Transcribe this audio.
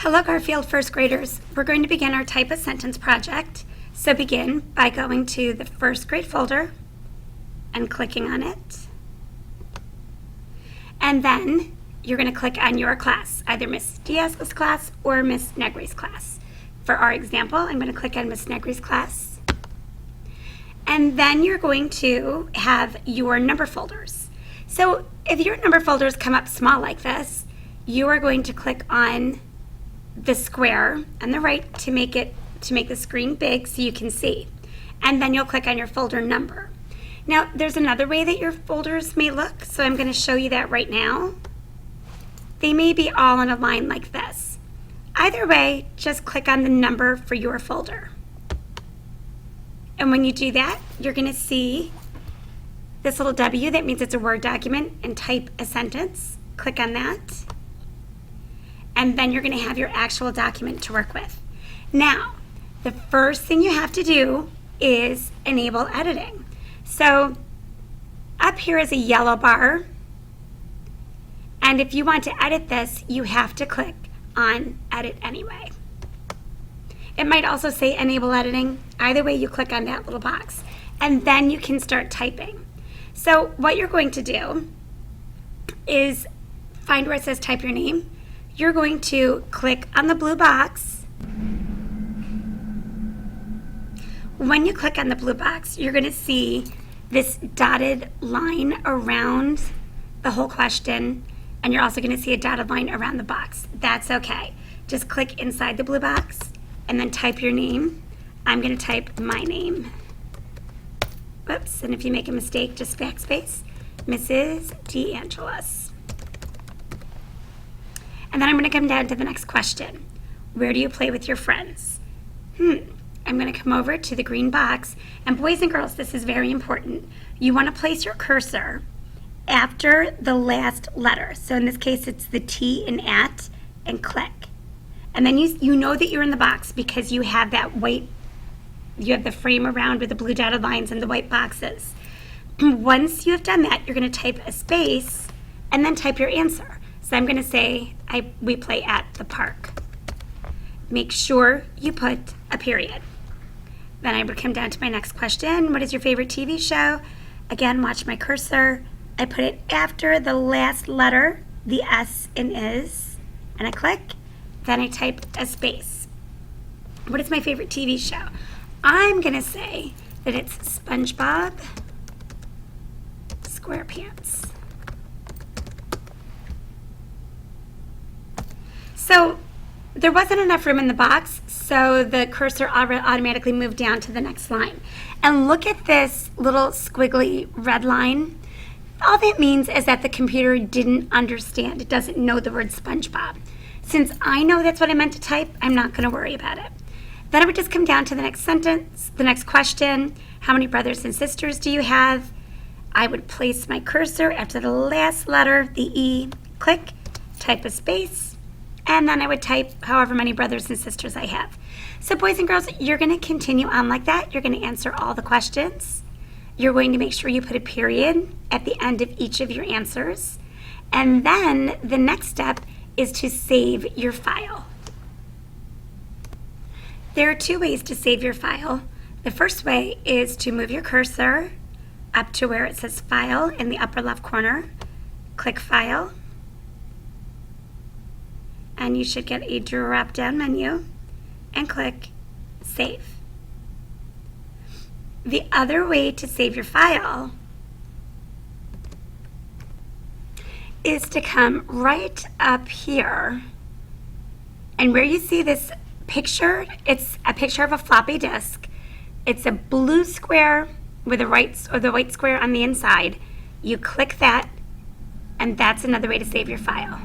Hello Garfield first graders. We're going to begin our type a sentence project. So begin by going to the first grade folder and clicking on it. And then you're going to click on your class, either Miss Diaz's class or Miss Negri's class. For our example, I'm going to click on Miss Negri's class. And then you're going to have your number folders. So if your number folders come up small like this, you are going to click on the square on the right to make the screen big so you can see. And then you'll click on your folder number. Now, there's another way that your folders may look, so I'm going to show you that right now. They may be all in a line like this. Either way, just click on the number for your folder. And when you do that, you're going to see this little W. That means it's a Word document, and type a sentence. Click on that. And then you're going to have your actual document to work with. Now, the first thing you have to do is enable editing. So up here is a yellow bar. And if you want to edit this, you have to click on Edit Anyway. It might also say Enable Editing. Either way, you click on that little box. And then you can start typing. So what you're going to do is find where it says Type Your Name. You're going to click on the blue box. When you click on the blue box, you're going to see this dotted line around the whole question, and you're also going to see a dotted line around the box. That's okay. Just click inside the blue box and then type your name. I'm going to type my name. Whoops, and if you make a mistake, just backspace. Mrs. DeAngelis. And then I'm going to come down to the next question. Where do you play with your friends? I'm going to come over to the green box. And boys and girls, this is very important. You want to place your cursor after the last letter. So in this case, it's the T in at, and click. And then you know that you're in the box because you have that white, you have the frame around with the blue dotted lines and the white boxes. Once you have done that, you're going to type a space and then type your answer. So I'm going to say, we play at the park. Make sure you put a period. Then I would come down to my next question. What is your favorite TV show? Again, watch my cursor. I put it after the last letter, the S in is, and I click. Then I type a space. What is my favorite TV show? I'm going to say that it's SpongeBob SquarePants. So there wasn't enough room in the box, so the cursor automatically moved down to the next line. And look at this little squiggly red line. All that means is that the computer didn't understand. It doesn't know the word SpongeBob. Since I know that's what I meant to type, I'm not going to worry about it. Then I would just come down to the next sentence, the next question. How many brothers and sisters do you have? I would place my cursor after the last letter, the E, click, type a space, and then I would type however many brothers and sisters I have. So boys and girls, you're going to continue on like that. You're going to answer all the questions. You're going to make sure you put a period at the end of each of your answers. And then the next step is to save your file. There are two ways to save your file. The first way is to move your cursor up to where it says File in the upper left corner. Click File. And you should get a drop-down menu and click Save. The other way to save your file is to come right up here, and where you see this picture, it's a picture of a floppy disk. It's a blue square with the white square on the inside. You click that, and that's another way to save your file.